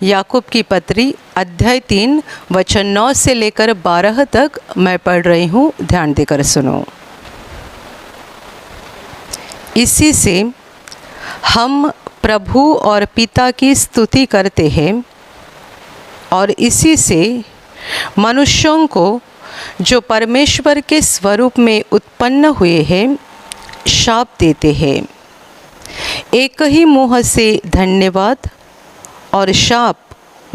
याकूब की पत्री अध्याय 3 वचन 9 से लेकर 12 तक मैं पढ़ रही हूँ, ध्यान देकर सुनो। इसी से हम प्रभु और पिता की स्तुति करते हैं और इसी से मनुष्यों को जो परमेश्वर के स्वरूप में उत्पन्न हुए हैं शाप देते हैं। एक ही मुँह से धन्यवाद और शाप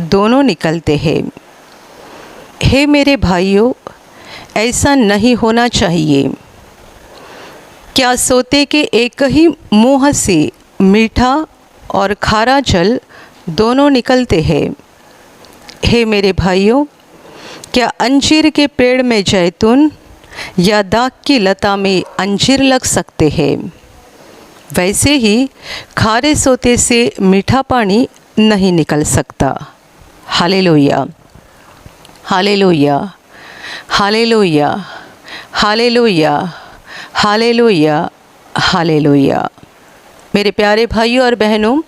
दोनों निकलते हैं। हे मेरे भाइयों, ऐसा नहीं होना चाहिए। क्या सोते के एक ही मुँह से मीठा और खारा जल दोनों निकलते हैं? हे मेरे भाइयों, क्या अंजीर के पेड़ में जैतून या दाख की लता में अंजीर लग सकते हैं? वैसे ही खारे सोते से मीठा पानी नहीं निकल सकता। Hallelujah, hallelujah, hallelujah, hallelujah, hallelujah, hallelujah. मेरे प्यारे भाइयों और बहनों,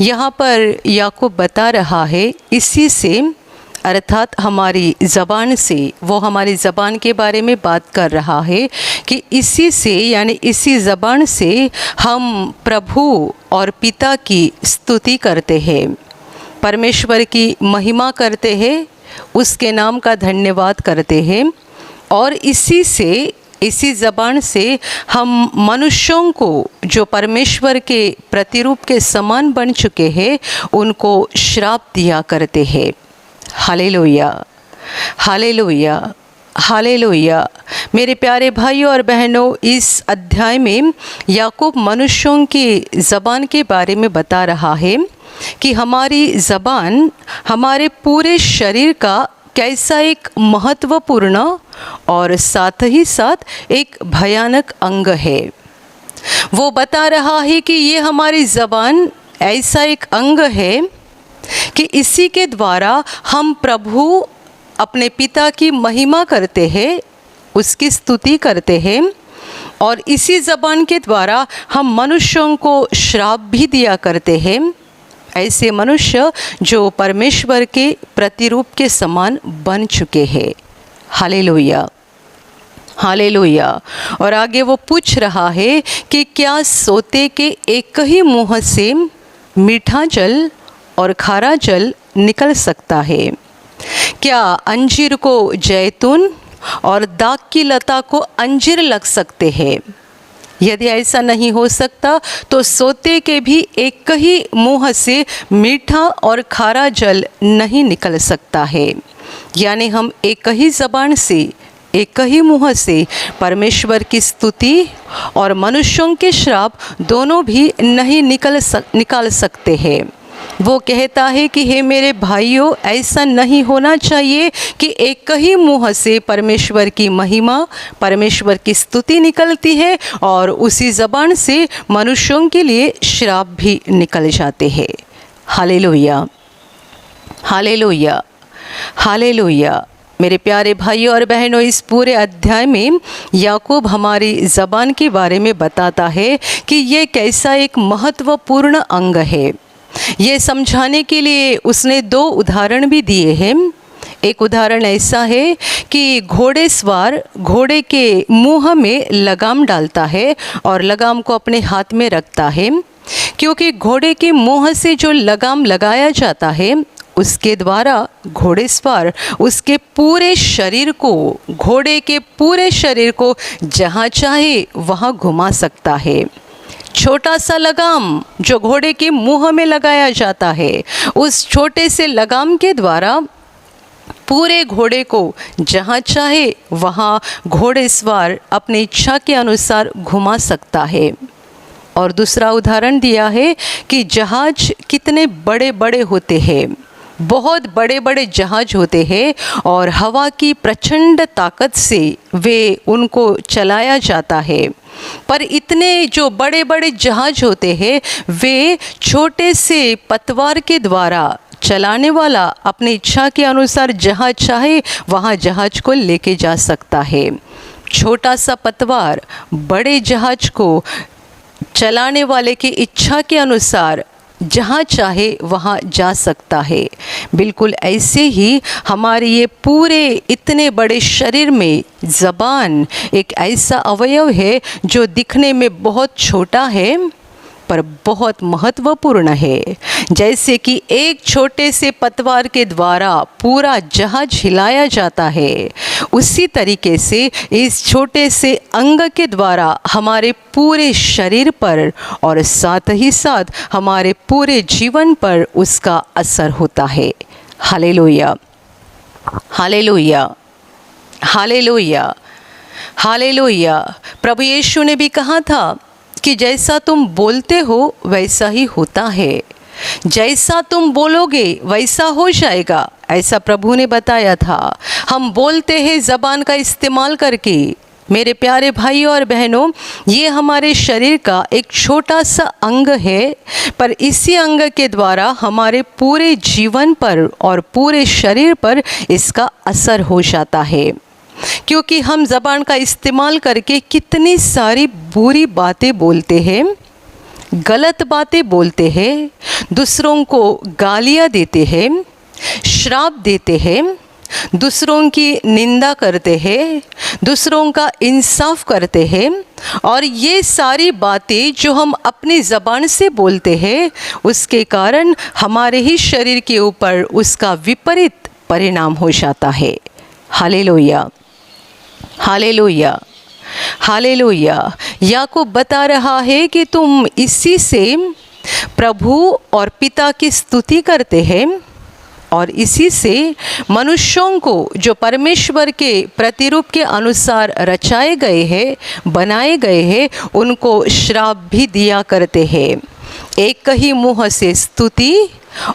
यहाँ पर याकूब बता रहा है, इसी से अर्थात हमारी ज़बान से, वो हमारी ज़बान के बारे में बात कर रहा है कि इसी से यानी इसी ज़बान से हम प्रभु और पिता की स्तुति करते हैं, परमेश्वर की महिमा करते हैं, उसके नाम का धन्यवाद करते हैं और इसी ज़बान से हम मनुष्यों को जो परमेश्वर के प्रतिरूप के समान बन चुके हैं उनको श्राप दिया करते हैं। Hallelujah, hallelujah, hallelujah. मेरे प्यारे भाइयों और बहनों, इस अध्याय में याकूब मनुष्यों की ज़बान के बारे में बता रहा है कि हमारी ज़बान हमारे पूरे शरीर का कैसा एक महत्वपूर्ण और साथ ही साथ एक भयानक अंग है। वो बता रहा है कि ये हमारी ज़बान ऐसा एक अंग है कि इसी के द्वारा हम प्रभु अपने पिता की महिमा करते हैं, उसकी स्तुति करते हैं और इसी ज़बान के द्वारा हम मनुष्यों को श्राप भी दिया करते हैं, ऐसे मनुष्य जो परमेश्वर के प्रतिरूप के समान बन चुके हैं। Hallelujah, hallelujah. और आगे वो पूछ रहा है कि क्या सोते के एक ही मुँह से मीठा जल और खारा जल निकल सकता है? क्या अंजीर को जैतून और दाख की लता को अंजीर लग सकते हैं? यदि ऐसा नहीं हो सकता तो सोते के भी एक ही मुँह से मीठा और खारा जल नहीं निकल सकता है। यानी हम एक ही ज़बान से, एक ही मुँह से परमेश्वर की स्तुति और मनुष्यों के श्राप दोनों भी नहीं निकाल सकते हैं। वो कहता है कि हे मेरे भाइयों, ऐसा नहीं होना चाहिए कि एक ही मुँह से परमेश्वर की महिमा, परमेश्वर की स्तुति निकलती है और उसी ज़बान से मनुष्यों के लिए श्राप भी निकल जाते हैं। Hallelujah, hallelujah, hallelujah. मेरे प्यारे भाइयों और बहनों, इस पूरे अध्याय में याकूब हमारी ज़बान के बारे में बताता है कि ये कैसा एक महत्वपूर्ण अंग है। ये समझाने के लिए उसने 2 उदाहरण भी दिए हैं। एक उदाहरण ऐसा है कि घोड़ेसवार घोड़े के मुंह में लगाम डालता है और लगाम को अपने हाथ में रखता है, क्योंकि घोड़े के मुंह से जो लगाम लगाया जाता है उसके द्वारा घोड़ेसवार उसके पूरे शरीर को, घोड़े के पूरे शरीर को जहाँ चाहे वहाँ घुमा सकता है। छोटा सा लगाम जो घोड़े के मुंह में लगाया जाता है, उस छोटे से लगाम के द्वारा पूरे घोड़े को जहाँ चाहे वहाँ घोड़ेसवार अपनी इच्छा के अनुसार घुमा सकता है। और दूसरा उदाहरण दिया है कि जहाज कितने बड़े बड़े होते हैं, बहुत बड़े बड़े जहाज होते हैं और हवा की प्रचंड ताकत से वे उनको चलाया जाता है। पर इतने जो बड़े बड़े जहाज होते हैं वे छोटे से पतवार के द्वारा चलाने वाला अपनी इच्छा के अनुसार जहाँ चाहे वहाँ जहाज को लेके जा सकता है। छोटा सा पतवार बड़े जहाज को चलाने वाले की इच्छा के अनुसार जहाँ चाहे वहाँ जा सकता है। बिल्कुल ऐसे ही हमारे ये पूरे इतने बड़े शरीर में ज़बान एक ऐसा अवयव है जो दिखने में बहुत छोटा है पर बहुत महत्वपूर्ण है। जैसे कि एक छोटे से पतवार के द्वारा पूरा जहाज हिलाया जाता है, उसी तरीके से इस छोटे से अंग के द्वारा हमारे पूरे शरीर पर और साथ ही साथ हमारे पूरे जीवन पर उसका असर होता है। Hallelujah, hallelujah, hallelujah, hallelujah. प्रभु यीशु ने भी कहा था कि जैसा तुम बोलते हो वैसा ही होता है, जैसा तुम बोलोगे वैसा हो जाएगा, ऐसा प्रभु ने बताया था। हम बोलते हैं ज़बान का इस्तेमाल करके। मेरे प्यारे भाइयों और बहनों, ये हमारे शरीर का एक छोटा सा अंग है, पर इसी अंग के द्वारा हमारे पूरे जीवन पर और पूरे शरीर पर इसका असर हो जाता है। क्योंकि हम ज़बान का इस्तेमाल करके कितनी सारी बुरी बातें बोलते हैं, गलत बातें बोलते हैं, दूसरों को गालियाँ देते हैं, श्राप देते हैं, दूसरों की निंदा करते हैं, दूसरों का इंसाफ करते हैं। और ये सारी बातें जो हम अपनी ज़बान से बोलते हैं, उसके कारण हमारे ही शरीर के ऊपर उसका विपरीत परिणाम हो जाता है। Hallelujah, hallelujah, hallelujah. याकूब बता रहा है कि तुम इसी से प्रभु और पिता की स्तुति करते हैं और इसी से मनुष्यों को जो परमेश्वर के प्रतिरूप के अनुसार रचाए गए हैं, बनाए गए हैं, उनको श्राप भी दिया करते हैं। एक ही मुँह से स्तुति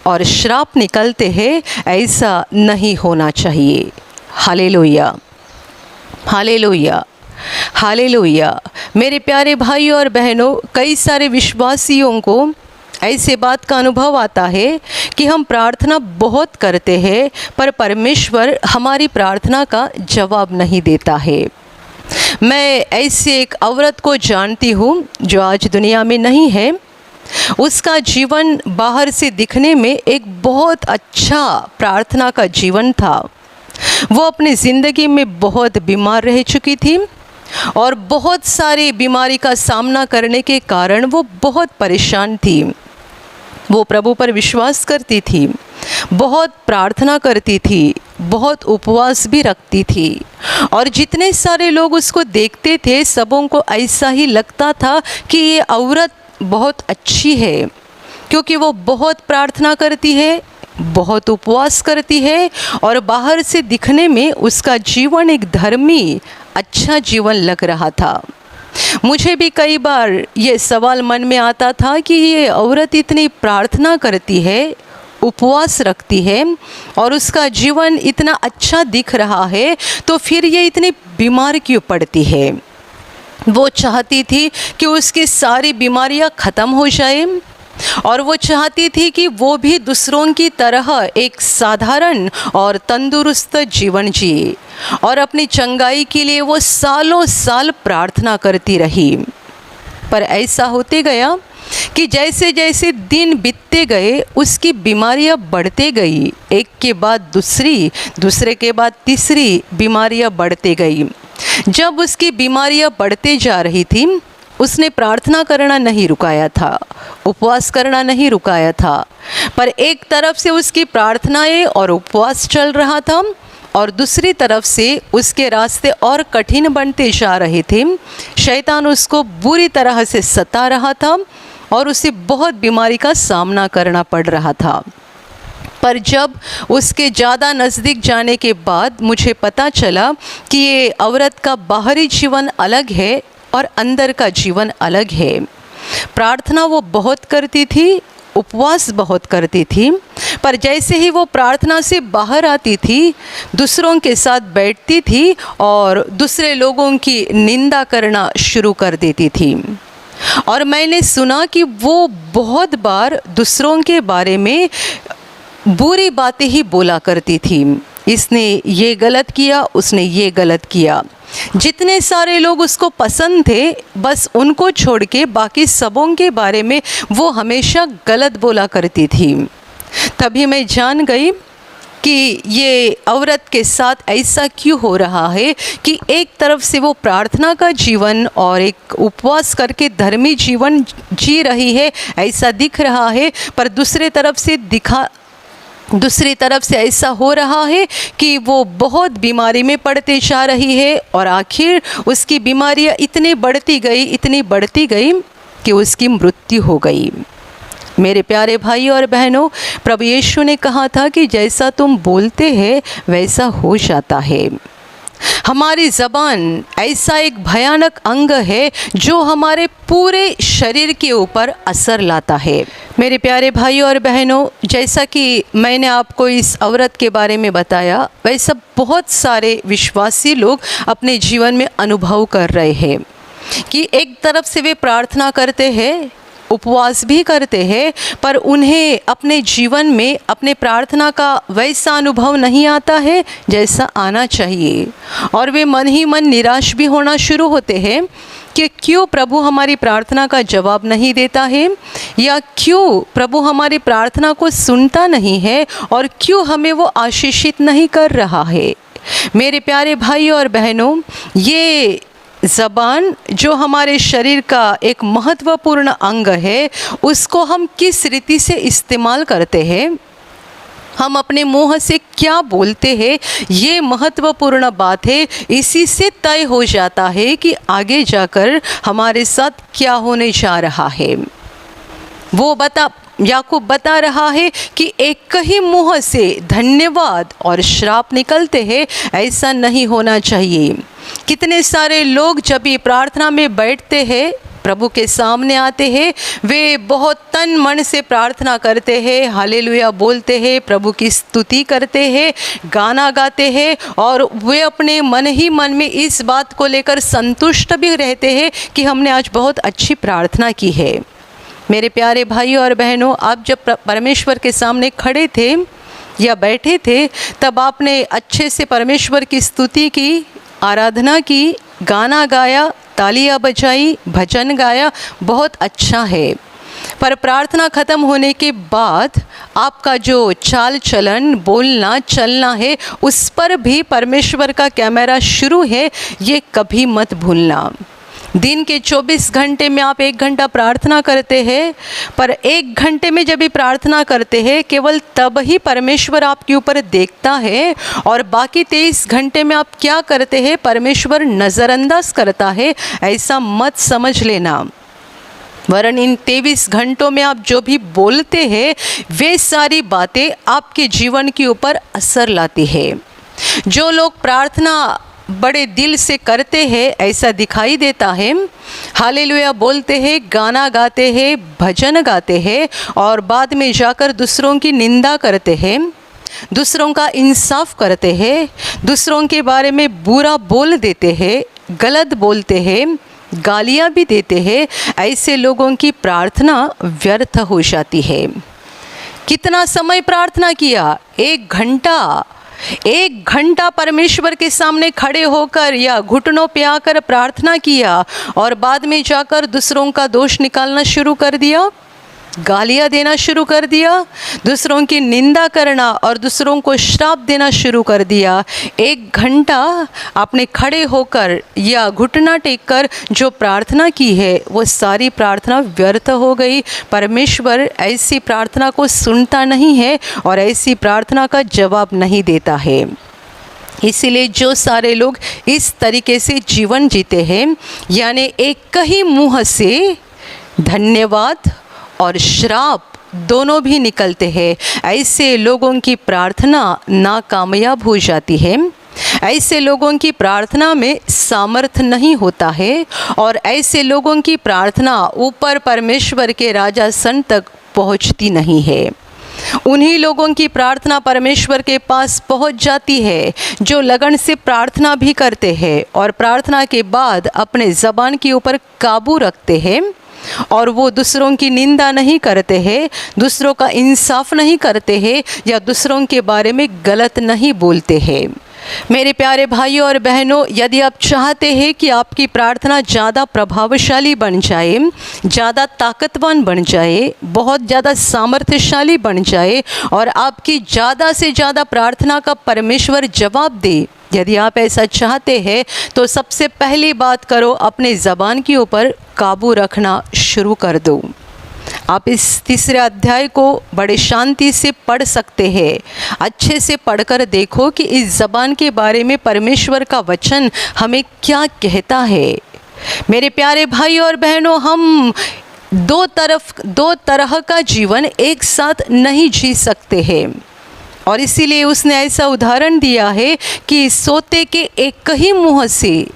और श्राप निकलते हैं, ऐसा नहीं होना चाहिए। Hallelujah, hallelujah, hallelujah. मेरे प्यारे भाइयों और बहनों, कई सारे विश्वासियों को ऐसे बात का अनुभव आता है कि हम प्रार्थना बहुत करते हैं पर परमेश्वर हमारी प्रार्थना का जवाब नहीं देता है। मैं ऐसे एक औरत को जानती हूँ जो आज दुनिया में नहीं है। उसका जीवन बाहर से दिखने में एक बहुत अच्छा प्रार्थना का जीवन था। वो अपनी ज़िंदगी में बहुत बीमार रह चुकी थी और बहुत सारी बीमारी का सामना करने के कारण वो बहुत परेशान थी। वो प्रभु पर विश्वास करती थी, बहुत प्रार्थना करती थी, बहुत उपवास भी रखती थी और जितने सारे लोग उसको देखते थे सबों को ऐसा ही लगता था कि ये औरत बहुत अच्छी है, क्योंकि वो बहुत प्रार्थना करती है, बहुत उपवास करती है और बाहर से दिखने में उसका जीवन एक धर्मी अच्छा जीवन लग रहा था। मुझे भी कई बार ये सवाल मन में आता था कि ये औरत इतनी प्रार्थना करती है, उपवास रखती है और उसका जीवन इतना अच्छा दिख रहा है, तो फिर ये इतनी बीमार क्यों पड़ती है। वो चाहती थी कि उसकी सारी बीमारियां ख़त्म हो जाए और वो चाहती थी कि वो भी दूसरों की तरह एक साधारण और तंदुरुस्त जीवन जिए और अपनी चंगाई के लिए वो सालों साल प्रार्थना करती रही। पर ऐसा होते गया कि जैसे जैसे दिन बीतते गए उसकी बीमारियां बढ़ते गई, एक के बाद दूसरी, दूसरे के बाद तीसरी बीमारियां बढ़ते गई। जब उसकी बीमारियां बढ़ते जा रही थी, उसने प्रार्थना करना नहीं रुकाया था, उपवास करना नहीं रुकाया था, पर एक तरफ से उसकी प्रार्थनाएं और उपवास चल रहा था और दूसरी तरफ से उसके रास्ते और कठिन बनते जा रहे थे। शैतान उसको बुरी तरह से सता रहा था और उसे बहुत बीमारी का सामना करना पड़ रहा था। पर जब उसके ज़्यादा नज़दीक जाने के बाद मुझे पता चला कि ये औरत का बाहरी जीवन अलग है और अंदर का जीवन अलग है। प्रार्थना वो बहुत करती थी, उपवास बहुत करती थी, पर जैसे ही वो प्रार्थना से बाहर आती थी, दूसरों के साथ बैठती थी और दूसरे लोगों की निंदा करना शुरू कर देती थी। और मैंने सुना कि वो बहुत बार दूसरों के बारे में बुरी बातें ही बोला करती थी। इसने ये गलत किया, उसने ये गलत किया। जितने सारे लोग उसको पसंद थे, बस उनको छोड़ के बाकी सबों के बारे में वो हमेशा गलत बोला करती थी। तभी मैं जान गई कि ये औरत के साथ ऐसा क्यों हो रहा है कि एक तरफ से वो प्रार्थना का जीवन और एक उपवास करके धर्मी जीवन जी रही है, ऐसा दिख रहा है, पर दूसरी तरफ से ऐसा हो रहा है कि वो बहुत बीमारी में पड़ते जा रही है और आखिर उसकी बीमारियां इतनी बढ़ती गई कि उसकी मृत्यु हो गई। मेरे प्यारे भाई और बहनों, प्रभु यीशु ने कहा था कि जैसा तुम बोलते हैं वैसा हो जाता है। हमारी ज़बान ऐसा एक भयानक अंग है जो हमारे पूरे शरीर के ऊपर असर लाता है। मेरे प्यारे भाई और बहनों, जैसा कि मैंने आपको इस औरत के बारे में बताया, वैसा बहुत सारे विश्वासी लोग अपने जीवन में अनुभव कर रहे हैं कि एक तरफ से वे प्रार्थना करते हैं, उपवास भी करते हैं, पर उन्हें अपने जीवन में अपने प्रार्थना का वैसा अनुभव नहीं आता है जैसा आना चाहिए, और वे मन ही मन निराश भी होना शुरू होते हैं कि क्यों प्रभु हमारी प्रार्थना का जवाब नहीं देता है, या क्यों प्रभु हमारी प्रार्थना को सुनता नहीं है, और क्यों हमें वो आशीषित नहीं कर रहा है। मेरे प्यारे भाई और बहनों, ये ज़बान जो हमारे शरीर का एक महत्वपूर्ण अंग है, उसको हम किस रीति से इस्तेमाल करते हैं, हम अपने मुंह से क्या बोलते हैं, ये महत्वपूर्ण बात है। इसी से तय हो जाता है कि आगे जाकर हमारे साथ क्या होने जा रहा है। याकूब बता रहा है कि एक ही मुंह से धन्यवाद और श्राप निकलते हैं, ऐसा नहीं होना चाहिए। कितने सारे लोग जब ये प्रार्थना में बैठते हैं, प्रभु के सामने आते हैं, वे बहुत तन मन से प्रार्थना करते हैं, हालेलुया बोलते हैं, प्रभु की स्तुति करते हैं, गाना गाते हैं, और वे अपने मन ही मन में इस बात को लेकर संतुष्ट भी रहते हैं कि हमने आज बहुत अच्छी प्रार्थना की है। मेरे प्यारे भाई और बहनों, आप जब परमेश्वर के सामने खड़े थे या बैठे थे, तब आपने अच्छे से परमेश्वर की स्तुति की, आराधना की, गाना गाया, तालियां बजाई, भजन गाया, बहुत अच्छा है। पर प्रार्थना ख़त्म होने के बाद आपका जो चाल चलन, बोलना, चलना है, उस पर भी परमेश्वर का कैमरा शुरू है, ये कभी मत भूलना। दिन के 24 घंटे में आप 1 घंटा प्रार्थना करते हैं, पर 1 घंटे में जब भी प्रार्थना करते हैं, केवल तब ही परमेश्वर आपके ऊपर देखता है, और बाकी 23 घंटे में आप क्या करते हैं, परमेश्वर नज़रअंदाज करता है, ऐसा मत समझ लेना। वरन इन 23 घंटों में आप जो भी बोलते हैं, वे सारी बातें आपके जीवन के ऊपर असर लाती है। जो लोग प्रार्थना बड़े दिल से करते हैं, ऐसा दिखाई देता है, हालेलुया बोलते हैं, गाना गाते हैं, भजन गाते हैं, और बाद में जाकर दूसरों की निंदा करते हैं, दूसरों का इंसाफ करते हैं, दूसरों के बारे में बुरा बोल देते हैं, गलत बोलते हैं, गालियाँ भी देते हैं, ऐसे लोगों की प्रार्थना व्यर्थ हो जाती है। कितना समय प्रार्थना किया? 1 घंटा परमेश्वर के सामने खड़े होकर या घुटनों पे आकर प्रार्थना किया, और बाद में जाकर दूसरों का दोष निकालना शुरू कर दिया, गालियाँ देना शुरू कर दिया, दूसरों की निंदा करना और दूसरों को श्राप देना शुरू कर दिया। 1 घंटा आपने खड़े होकर या घुटना टेक कर जो प्रार्थना की है, वो सारी प्रार्थना व्यर्थ हो गई। परमेश्वर ऐसी प्रार्थना को सुनता नहीं है और ऐसी प्रार्थना का जवाब नहीं देता है। इसीलिए जो सारे लोग इस तरीके से जीवन जीते हैं, यानी एक ही मुँह से धन्यवाद और श्राप दोनों भी निकलते हैं, ऐसे लोगों की प्रार्थना नाकामयाब हो जाती है। ऐसे लोगों की प्रार्थना में सामर्थ्य नहीं होता है, और ऐसे लोगों की प्रार्थना ऊपर परमेश्वर के राजासन तक पहुंचती नहीं है। उन्हीं लोगों की प्रार्थना परमेश्वर के पास पहुंच जाती है जो लगन से प्रार्थना भी करते हैं और प्रार्थना के बाद अपने ज़बान के ऊपर काबू रखते हैं, और वो दूसरों की निंदा नहीं करते हैं, दूसरों का इंसाफ नहीं करते हैं या दूसरों के बारे में गलत नहीं बोलते हैं। मेरे प्यारे भाइयों और बहनों, यदि आप चाहते हैं कि आपकी प्रार्थना ज़्यादा प्रभावशाली बन जाए, ज़्यादा ताकतवान बन जाए, बहुत ज़्यादा सामर्थ्यशाली बन जाए और आपकी ज़्यादा से ज़्यादा प्रार्थना का परमेश्वर जवाब दे, यदि आप ऐसा चाहते हैं तो सबसे पहली बात करो, अपने ज़बान के ऊपर काबू रखना शुरू कर दो। आप इस तीसरे अध्याय को बड़े शांति से पढ़ सकते हैं। अच्छे से पढ़कर देखो कि इस ज़बान के बारे में परमेश्वर का वचन हमें क्या कहता है। मेरे प्यारे भाई और बहनों, हम दो तरह का जीवन एक साथ नहीं जी सकते हैं और इसीलिए उसने ऐसा उदाहरण दिया है कि सोते के एक ही मुंह से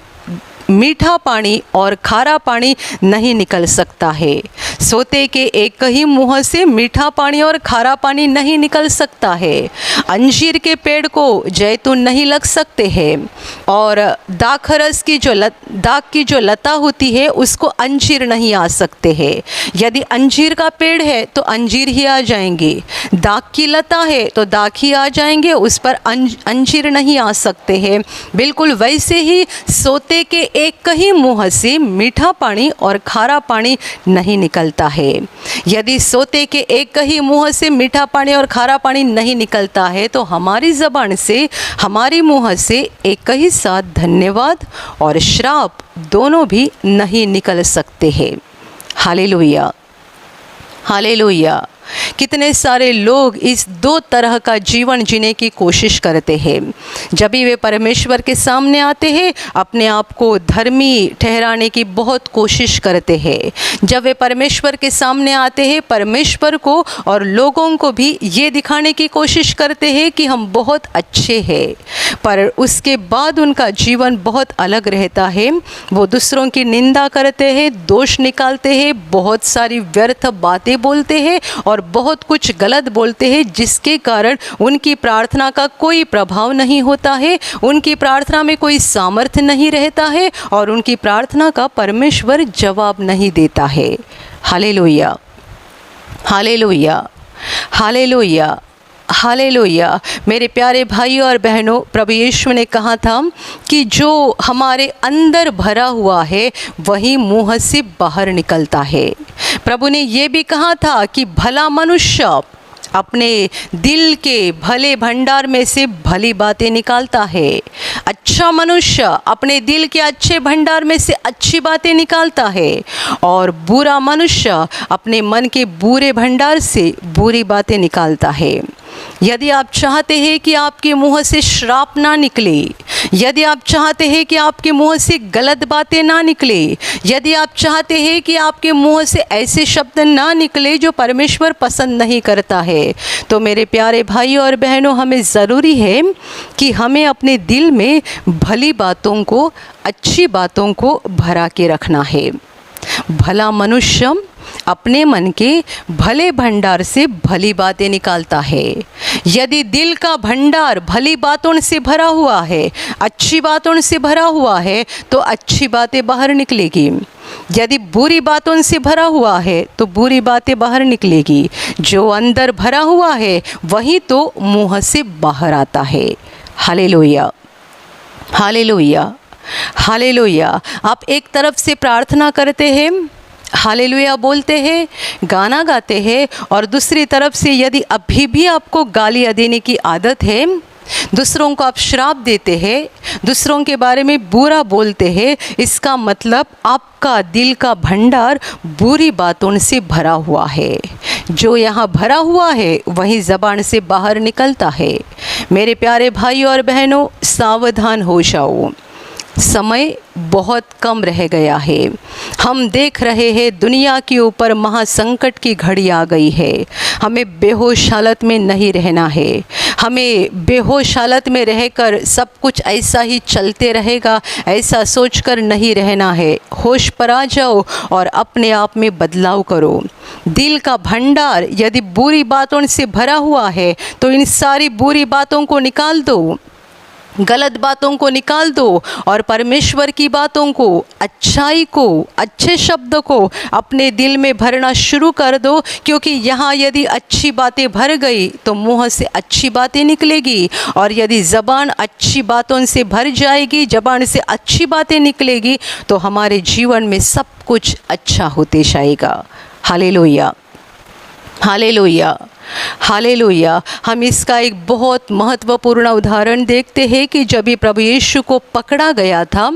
मीठा पानी और खारा पानी नहीं निकल सकता है। सोते के एक ही मुंह से मीठा पानी और खारा पानी नहीं निकल सकता है। अंजीर के पेड़ को जैतून नहीं लग सकते हैं और दाखरस की दाख की जो लता होती है उसको अंजीर नहीं आ सकते हैं। यदि अंजीर का पेड़ है तो अंजीर ही आ जाएंगे, दाख की लता है तो दाख ही आ जाएंगे, उस पर अंजीर नहीं आ सकते हैं। बिल्कुल वैसे ही सोते के एक ही मुंह से मीठा पानी और खारा पानी नहीं निकलता है। यदि सोते के एक ही मुंह से मीठा पानी और खारा पानी नहीं निकलता है तो हमारी ज़बान से, हमारी मुंह से एक ही साथ धन्यवाद और श्राप दोनों भी नहीं निकल सकते हैं। Hallelujah, hallelujah. कितने सारे लोग इस दो तरह का जीवन जीने की कोशिश करते हैं। जब भी वे परमेश्वर के सामने आते हैं अपने आप को धर्मी ठहराने की बहुत कोशिश करते हैं। जब वे परमेश्वर के सामने आते हैं परमेश्वर को और लोगों को भी ये दिखाने की कोशिश करते हैं कि हम बहुत अच्छे हैं, पर उसके बाद उनका जीवन बहुत अलग रहता है। वो दूसरों की निंदा करते हैं, दोष निकालते हैं, बहुत सारी व्यर्थ बातें बोलते हैं और बहुत कुछ गलत बोलते हैं, जिसके कारण उनकी प्रार्थना का कोई प्रभाव नहीं होता है, उनकी प्रार्थना में कोई सामर्थ्य नहीं रहता है और उनकी प्रार्थना का परमेश्वर जवाब नहीं देता है। Hallelujah, hallelujah, hallelujah, hallelujah. मेरे प्यारे भाइयों और बहनों, प्रभु यीशु ने कहा था कि जो हमारे अंदर भरा हुआ है वही मुंह से बाहर निकलता है। प्रभु ने ये भी कहा था कि भला मनुष्य अपने दिल के भले भंडार में से भली बातें निकालता है। अच्छा मनुष्य अपने दिल के अच्छे भंडार में से अच्छी बातें निकालता है और बुरा मनुष्य अपने मन के बुरे भंडार से बुरी बातें निकालता है। यदि आप चाहते हैं कि आपके मुंह से श्राप ना निकले, यदि आप चाहते हैं कि आपके मुंह से गलत बातें ना निकले, यदि आप चाहते हैं कि आपके मुंह से ऐसे शब्द ना निकले जो परमेश्वर पसंद नहीं करता है, तो मेरे प्यारे भाइयों और बहनों, हमें ज़रूरी है कि हमें अपने दिल में भली बातों को, अच्छी बातों को भरा के रखना है। भला मनुष्य अपने मन के भले भंडार से भली बातें निकालता है। यदि दिल का भंडार भली बातों से भरा हुआ है, अच्छी बातों से भरा हुआ है, तो अच्छी बातें बाहर निकलेगी। यदि बुरी बातों से भरा हुआ है तो बुरी बातें बाहर निकलेगी। जो अंदर भरा हुआ है वही तो मुंह से बाहर आता है। Hallelujah, hallelujah, hallelujah. आप एक तरफ से प्रार्थना करते हैं, हालेलुया बोलते हैं, गाना गाते हैं, और दूसरी तरफ से यदि अभी भी आपको गालियाँ देने की आदत है, दूसरों को आप श्राप देते हैं, दूसरों के बारे में बुरा बोलते हैं, इसका मतलब आपका दिल का भंडार बुरी बातों से भरा हुआ है। जो यहाँ भरा हुआ है वही ज़बान से बाहर निकलता है। मेरे प्यारे भाइयों और बहनों, सावधान हो जाओ, समय बहुत कम रह गया है। हम देख रहे हैं दुनिया के ऊपर महासंकट की घड़ी आ गई है। हमें बेहोश हालत में नहीं रहना है। हमें बेहोश हालत में रहकर सब कुछ ऐसा ही चलते रहेगा ऐसा सोचकर नहीं रहना है। होश पर आ जाओ और अपने आप में बदलाव करो। दिल का भंडार यदि बुरी बातों से भरा हुआ है तो इन सारी बुरी बातों को निकाल दो। गलत बातों को निकाल दो और परमेश्वर की बातों को, अच्छाई को, अच्छे शब्द को अपने दिल में भरना शुरू कर दो। क्योंकि यहाँ यदि अच्छी बातें भर गई तो मुँह से अच्छी बातें निकलेगी, और यदि ज़बान अच्छी बातों से भर जाएगी, ज़बान से अच्छी बातें निकलेगी, तो हमारे जीवन में सब कुछ अच्छा होते जाएगा। Hallelujah, hallelujah, hallelujah. हम इसका एक बहुत महत्वपूर्ण उदाहरण देखते हैं कि जब भी प्रभु यीशु को पकड़ा गया था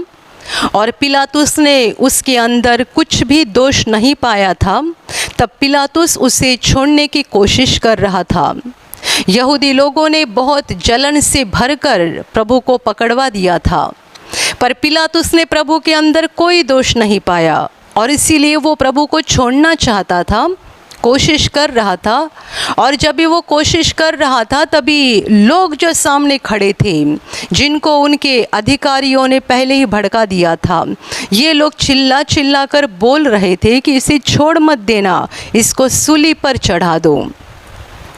और पिलातुस ने उसके अंदर कुछ भी दोष नहीं पाया था, तब पिलातुस उसे छोड़ने की कोशिश कर रहा था। यहूदी लोगों ने बहुत जलन से भरकर प्रभु को पकड़वा दिया था, पर पिलातुस ने प्रभु के अंदर कोई दोष नहीं पाया और इसीलिए वो प्रभु को छोड़ना चाहता था, कोशिश कर रहा था। और जब भी वो कोशिश कर रहा था तभी लोग जो सामने खड़े थे, जिनको उनके अधिकारियों ने पहले ही भड़का दिया था, ये लोग चिल्ला चिल्ला कर बोल रहे थे कि इसे छोड़ मत देना, इसको सूली पर चढ़ा दो।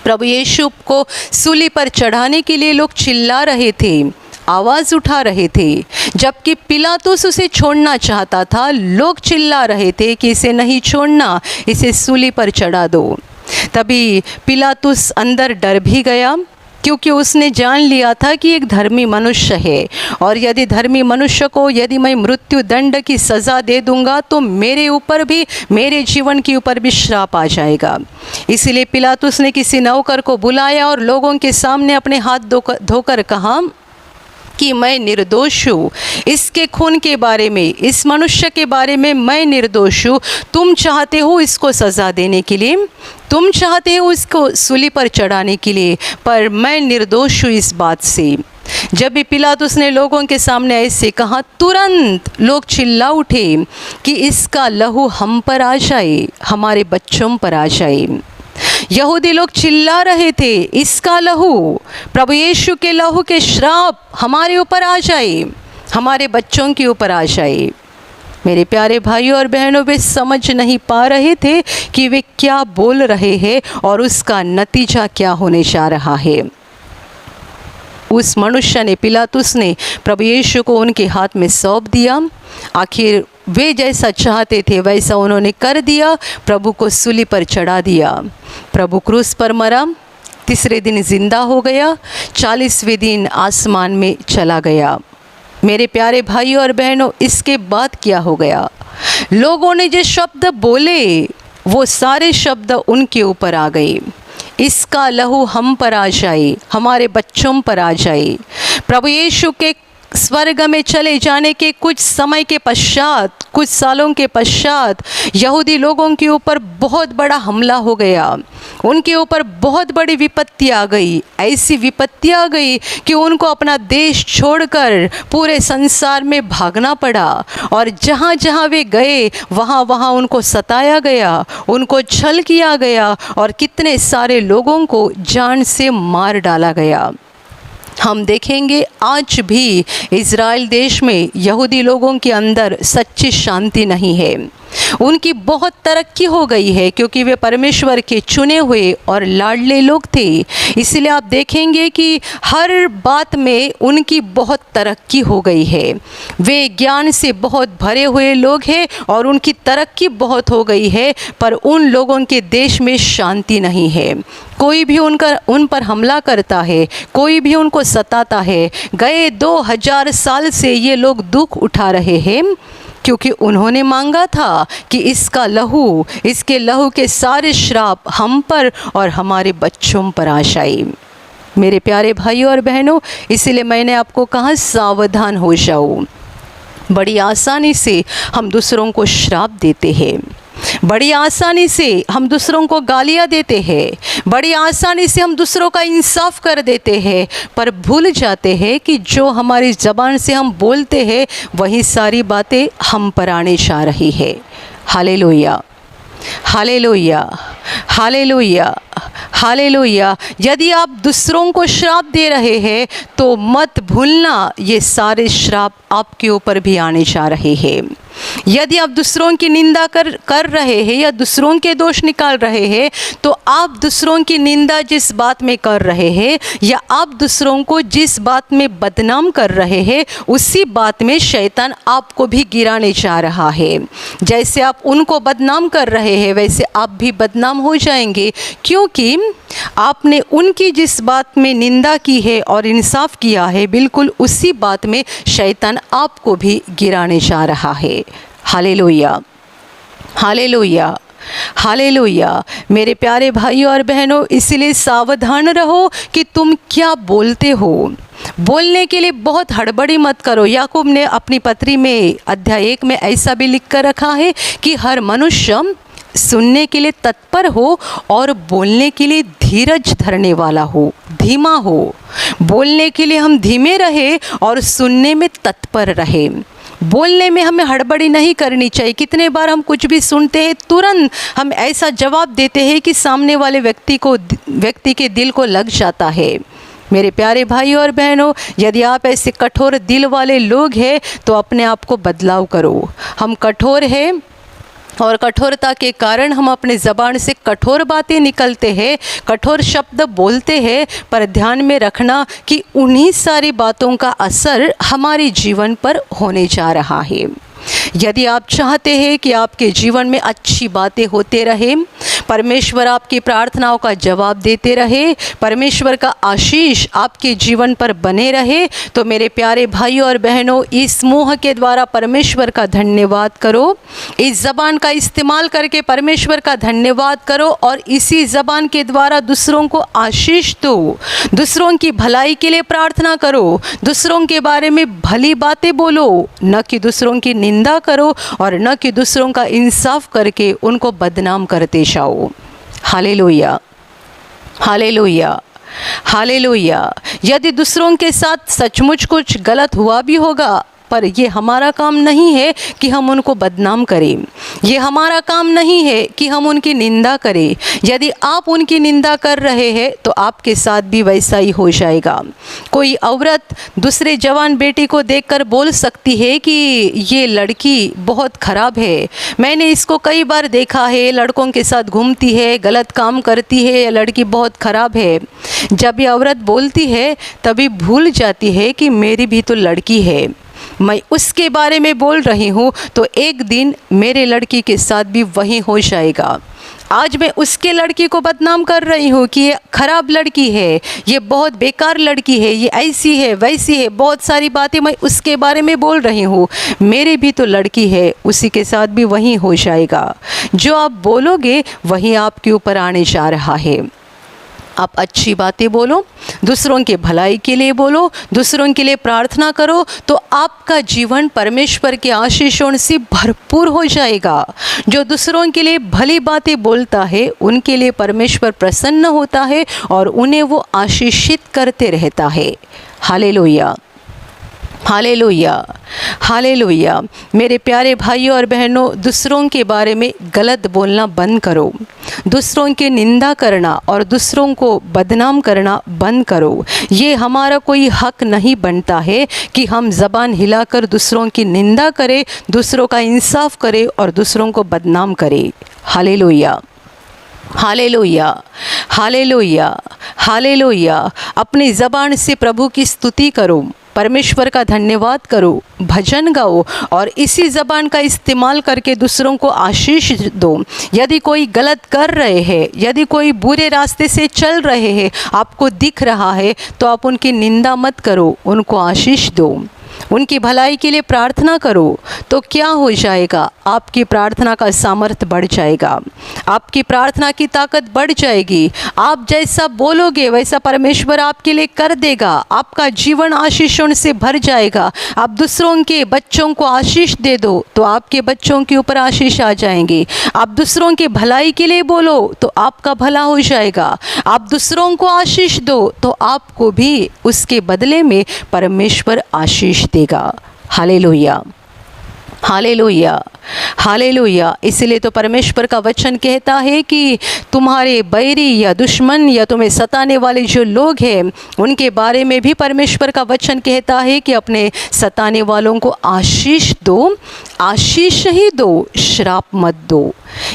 प्रभु यीशु को सूली पर चढ़ाने के लिए लोग चिल्ला रहे थे, आवाज़ उठा रहे थे। जबकि पिलातुस उसे छोड़ना चाहता था, लोग चिल्ला रहे थे कि इसे नहीं छोड़ना, इसे सूली पर चढ़ा दो। तभी पिलातुस अंदर डर भी गया, क्योंकि उसने जान लिया था कि एक धर्मी मनुष्य है, और यदि धर्मी मनुष्य को यदि मैं मृत्यु दंड की सज़ा दे दूंगा तो मेरे ऊपर भी, मेरे जीवन के ऊपर भी श्राप आ जाएगा। इसीलिए पिलातुस ने किसी नौकर को बुलाया और लोगों के सामने अपने हाथ धोकर कहा कि मैं निर्दोष हूँ, इसके खून के बारे में, इस मनुष्य के बारे में मैं निर्दोष हूँ। तुम चाहते हो इसको सज़ा देने के लिए, तुम चाहते हो इसको सूली पर चढ़ाने के लिए, पर मैं निर्दोष हूँ इस बात से। जब भी पिलातुस ने लोगों के सामने ऐसे कहा, तुरंत लोग चिल्ला उठे कि इसका लहू हम पर आ जाए, हमारे बच्चों पर आ जाए। यहूदी लोग चिल्ला रहे थे, इसका लहू, प्रभु यीशु के लहू के श्राप हमारे ऊपर आ जाए, हमारे बच्चों के ऊपर आ जाए। मेरे प्यारे भाइयों और बहनों, वे समझ नहीं पा रहे थे कि वे क्या बोल रहे हैं और उसका नतीजा क्या होने जा रहा है। उस मनुष्य ने, पिलातुस ने प्रभु यीशु को उनके हाथ में सौंप दिया। आखिर वे जैसा चाहते थे वैसा उन्होंने कर दिया, प्रभु को सूली पर चढ़ा दिया। प्रभु क्रूस पर मरा, तीसरे दिन जिंदा हो गया, 40वें दिन आसमान में चला गया। मेरे प्यारे भाइयों और बहनों, इसके बाद क्या हो गया? लोगों ने जो शब्द बोले वो सारे शब्द उनके ऊपर आ गए। इसका लहू हम पर आ जाए, हमारे बच्चों पर आ जाए। प्रभु यीशु के स्वर्ग में चले जाने के कुछ समय के पश्चात, कुछ सालों के पश्चात यहूदी लोगों के ऊपर बहुत बड़ा हमला हो गया। उनके ऊपर बहुत बड़ी विपत्ति आ गई, ऐसी विपत्ति आ गई कि उनको अपना देश छोड़कर पूरे संसार में भागना पड़ा। और जहाँ जहाँ वे गए वहाँ वहाँ उनको सताया गया, उनको छल किया गया और कितने सारे लोगों को जान से मार डाला गया। हम देखेंगे आज भी इज़राइल देश में यहूदी लोगों के अंदर सच्ची शांति नहीं है। उनकी बहुत तरक्की हो गई है क्योंकि वे परमेश्वर के चुने हुए और लाडले लोग थे। इसलिए आप देखेंगे कि हर बात में उनकी बहुत तरक्की हो गई है। वे ज्ञान से बहुत भरे हुए लोग हैं और उनकी तरक्की बहुत हो गई है, पर उन लोगों के देश में शांति नहीं है। कोई भी उन पर हमला करता है, कोई भी उनको सताता है। गए 2000 साल से ये लोग दुख उठा रहे हैं क्योंकि उन्होंने मांगा था कि इसका लहू, इसके लहू के सारे श्राप हम पर और हमारे बच्चों पर आ जाए। मेरे प्यारे भाइयों और बहनों, इसीलिए मैंने आपको कहा सावधान हो जाओ। बड़ी आसानी से हम दूसरों को श्राप देते हैं, बड़ी आसानी से हम दूसरों को गालियाँ देते हैं, बड़ी आसानी से हम दूसरों का इंसाफ कर देते हैं, पर भूल जाते हैं कि जो हमारी ज़बान से हम बोलते हैं वही सारी बातें हम पर आने जा रही है। Hallelujah, hallelujah, hallelujah, hallelujah. यदि आप दूसरों को श्राप दे रहे हैं तो मत भूलना ये सारे श्राप आपके ऊपर भी आने जा रहे हैं। यदि आप दूसरों की निंदा कर रहे हैं या दूसरों के दोष निकाल रहे हैं, तो आप दूसरों की निंदा जिस बात में कर रहे हैं या आप दूसरों को जिस बात में बदनाम कर रहे हैं, उसी बात में शैतान आपको भी गिराने चाह रहा है। जैसे आप उनको बदनाम कर रहे हैं वैसे आप भी बदनाम हो जाएंगे, क्योंकि आपने उनकी जिस बात में निंदा की है और इंसाफ किया है, बिल्कुल उसी बात में शैतान आपको भी गिराने चाह रहा है। Hallelujah, hallelujah, hallelujah. मेरे प्यारे भाइयों और बहनों, इसलिए सावधान रहो कि तुम क्या बोलते हो। बोलने के लिए बहुत हड़बड़ी मत करो। याकूब ने अपनी पत्री में अध्याय 1 में ऐसा भी लिख कर रखा है कि हर मनुष्य सुनने के लिए तत्पर हो और बोलने के लिए धीरज धरने वाला हो, धीमा हो। बोलने के लिए हम धीमे रहे और सुनने में तत्पर रहे। बोलने में हमें हड़बड़ी नहीं करनी चाहिए। कितने बार हम कुछ भी सुनते हैं, तुरंत हम ऐसा जवाब देते हैं कि सामने वाले व्यक्ति के दिल को लग जाता है। मेरे प्यारे भाइयों और बहनों, यदि आप ऐसे कठोर दिल वाले लोग हैं तो अपने आप को बदलाव करो। हम कठोर हैं और कठोरता के कारण हम अपने ज़बान से कठोर बातें निकलते हैं, कठोर शब्द बोलते हैं, पर ध्यान में रखना कि उन्हीं सारी बातों का असर हमारे जीवन पर होने जा रहा है। यदि आप चाहते हैं कि आपके जीवन में अच्छी बातें होते रहे, परमेश्वर आपकी प्रार्थनाओं का जवाब देते रहे, परमेश्वर का आशीष आपके जीवन पर बने रहे, तो मेरे प्यारे भाइयों और बहनों, इस समूह के द्वारा परमेश्वर का धन्यवाद करो। इस ज़बान का इस्तेमाल करके परमेश्वर का धन्यवाद करो और इसी ज़बान के द्वारा दूसरों को आशीष दो। दूसरों की भलाई के लिए प्रार्थना करो, दूसरों के बारे में भली बातें बोलो, न कि दूसरों की निंदा करो और न कि दूसरों का इंसाफ करके उनको बदनाम करते जाओ। Hallelujah, hallelujah, hallelujah. यदि दूसरों के साथ सचमुच कुछ गलत हुआ भी होगा, पर ये हमारा काम नहीं है कि हम उनको बदनाम करें। ये हमारा काम नहीं है कि हम उनकी निंदा करें। यदि आप उनकी निंदा कर रहे हैं तो आपके साथ भी वैसा ही हो जाएगा। कोई औरत दूसरे जवान बेटी को देखकर बोल सकती है कि ये लड़की बहुत ख़राब है, मैंने इसको कई बार देखा है, लड़कों के साथ घूमती है, गलत काम करती है, ये लड़की बहुत ख़राब है। जब ये औरत बोलती है तभी भूल जाती है कि मेरी भी तो लड़की है, मैं उसके बारे में बोल रही हूँ, तो एक दिन मेरे लड़की के साथ भी वही हो जाएगा। आज मैं उसके लड़की को बदनाम कर रही हूँ कि ये खराब लड़की है, ये बहुत बेकार लड़की है, ये ऐसी है वैसी है, बहुत सारी बातें मैं उसके बारे में बोल रही हूँ। मेरी भी तो लड़की है, उसी के साथ भी वही हो जाएगा। जो आप बोलोगे वही आपके ऊपर आने जा रहा है। आप अच्छी बातें बोलो, दूसरों के भलाई के लिए बोलो, दूसरों के लिए प्रार्थना करो, तो आपका जीवन परमेश्वर के आशीषों से भरपूर हो जाएगा। जो दूसरों के लिए भली बातें बोलता है उनके लिए परमेश्वर प्रसन्न होता है और उन्हें वो आशीषित करते रहता है। Hallelujah, hallelujah, hallelujah. मेरे प्यारे भाइयों और बहनों, दूसरों के बारे में गलत बोलना बंद करो। दूसरों की निंदा करना और दूसरों को बदनाम करना बंद करो। ये हमारा कोई हक नहीं बनता है कि हम ज़बान हिलाकर दूसरों की निंदा करें, दूसरों का इंसाफ करें और दूसरों को बदनाम करें। Hallelujah, hallelujah, hallelujah, hallelujah. अपनी ज़बान से प्रभु की स्तुति करो, परमेश्वर का धन्यवाद करो, भजन गाओ और इसी ज़बान का इस्तेमाल करके दूसरों को आशीष दो। यदि कोई गलत कर रहे हैं, यदि कोई बुरे रास्ते से चल रहे हैं, आपको दिख रहा है, तो आप उनकी निंदा मत करो, उनको आशीष दो, उनकी भलाई के लिए प्रार्थना करो। तो क्या हो जाएगा? आपकी प्रार्थना का सामर्थ्य बढ़ जाएगा, आपकी प्रार्थना की ताकत बढ़ जाएगी। आप जैसा बोलोगे वैसा परमेश्वर आपके लिए कर देगा। आपका जीवन आशीषों से भर जाएगा। आप दूसरों के बच्चों को आशीष दे दो तो आपके बच्चों के ऊपर आशीष आ जाएंगे। आप दूसरों के भलाई के लिए बोलो तो आपका भला हो जाएगा। आप दूसरों को आशीष दो तो आपको भी उसके बदले में परमेश्वर आशीष देगा। Hallelujah, hallelujah, hallelujah. इसलिए तो परमेश्वर का वचन कहता है कि तुम्हारे बैरी या दुश्मन या तुम्हें सताने वाले जो लोग हैं उनके बारे में भी परमेश्वर का वचन कहता है कि अपने सताने वालों को आशीष दो, आशीष ही दो, श्राप मत दो।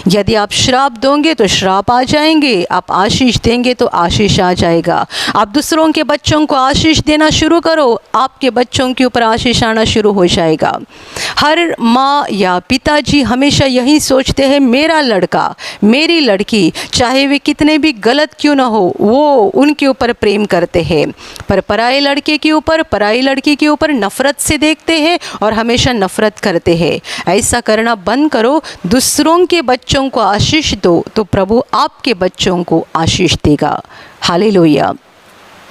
यदि आप श्राप दोगे तो श्राप आ जाएंगे, आप आशीष देंगे तो आशीष आ जाएगा। आप दूसरों के बच्चों को आशीष देना शुरू करो, आपके बच्चों के ऊपर आशीष आना शुरू हो जाएगा। हर माँ या पिताजी हमेशा यही सोचते हैं, मेरा लड़का, मेरी लड़की, चाहे वे कितने भी गलत क्यों ना हो, वो उनके ऊपर प्रेम करते हैं। पर पराए लड़के के ऊपर, पराई लड़की के ऊपर नफ़रत से देखते हैं और हमेशा नफ़रत करते हैं। ऐसा करना बंद करो, दूसरों के बच्चों को आशीष दो तो प्रभु आपके बच्चों को आशीष देगा। Hallelujah,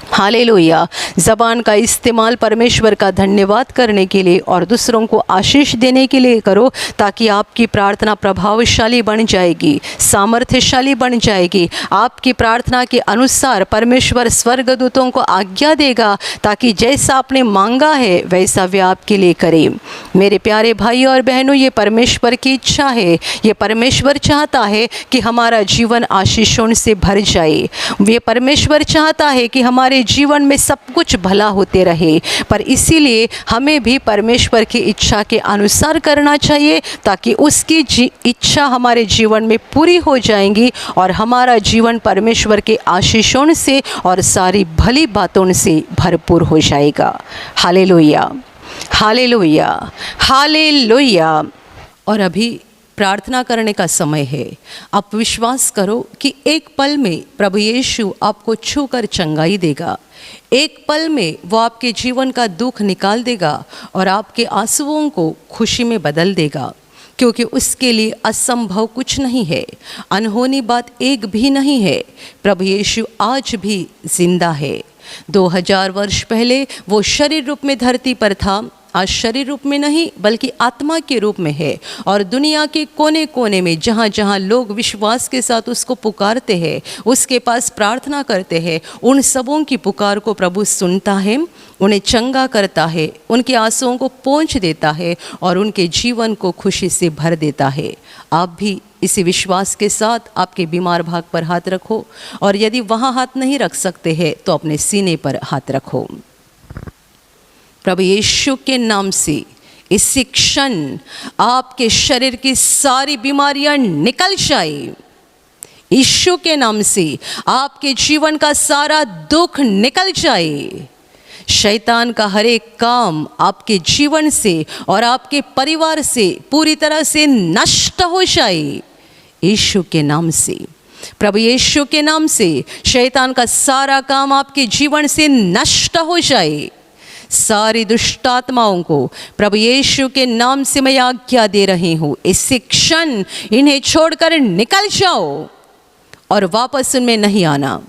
hallelujah. ज़बान का इस्तेमाल परमेश्वर का धन्यवाद करने के लिए और दूसरों को आशीष देने के लिए करो, ताकि आपकी प्रार्थना प्रभावशाली बन जाएगी, सामर्थ्यशाली बन जाएगी। आपकी प्रार्थना के अनुसार परमेश्वर स्वर्गदूतों को आज्ञा देगा, ताकि जैसा आपने मांगा है वैसा वे आपके लिए करे। मेरे प्यारे भाइयों और बहनों, ये परमेश्वर की इच्छा है। ये परमेश्वर चाहता है कि हमारा जीवन आशीषों से भर जाए। ये परमेश्वर चाहता है कि हमारे जीवन में सब कुछ भला होते रहे। पर इसीलिए हमें भी परमेश्वर की इच्छा के अनुसार करना चाहिए, ताकि उसकी इच्छा हमारे जीवन में पूरी हो जाएंगी और हमारा जीवन परमेश्वर के आशीषों से और सारी भली बातों से भरपूर हो जाएगा। Hallelujah, hallelujah, hallelujah. और अभी प्रार्थना करने का समय है। आप विश्वास करो कि एक पल में प्रभु यीशु आपको छूकर चंगाई देगा। एक पल में वो आपके जीवन का दुख निकाल देगा और आपके आंसुओं को खुशी में बदल देगा, क्योंकि उसके लिए असंभव कुछ नहीं है, अनहोनी बात एक भी नहीं है। प्रभु यीशु आज भी जिंदा है। 2000 वर्ष पहले वो शरीर रूप में धरती पर था, आज शरीर रूप में नहीं बल्कि आत्मा के रूप में है। और दुनिया के कोने कोने में जहाँ जहाँ लोग विश्वास के साथ उसको पुकारते हैं, उसके पास प्रार्थना करते हैं, उन सबों की पुकार को प्रभु सुनता है, उन्हें चंगा करता है, उनके आंसुओं को पोंछ देता है और उनके जीवन को खुशी से भर देता है। आप भी इसी विश्वास के साथ आपके बीमार भाग पर हाथ रखो, और यदि वहाँ हाथ नहीं रख सकते हैं तो अपने सीने पर हाथ रखो। प्रभु यीशु के नाम से इसी क्षण आपके शरीर की सारी बीमारियां निकल जाए। यीशु के नाम से आपके जीवन का सारा दुख निकल जाए। शैतान का हर एक काम आपके जीवन से और आपके परिवार से पूरी तरह से नष्ट हो जाए। यीशु के नाम से, प्रभु यीशु के नाम से शैतान का सारा काम आपके जीवन से नष्ट हो जाए। सारी दुष्ट आत्माओं को प्रभु यीशु के नाम से मैं आज्ञा दे रही हूँ, इसी क्षण इन्हें छोड़कर निकल जाओ और वापस उनमें नहीं आना।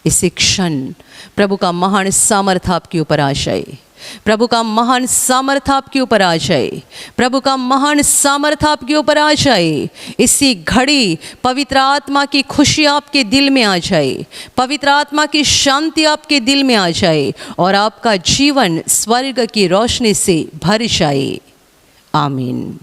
इसी क्षण प्रभु का महान सामर्थ्य आपके ऊपर आ जाए। प्रभु का महान सामर्थ्य आपके ऊपर आ जाए। प्रभु का महान सामर्थ्य आपके ऊपर आ जाए। इसी घड़ी पवित्र आत्मा की खुशी आपके दिल में आ जाए, पवित्र आत्मा की शांति आपके दिल में आ जाए और आपका जीवन स्वर्ग की रोशनी से भर जाए। आमीन।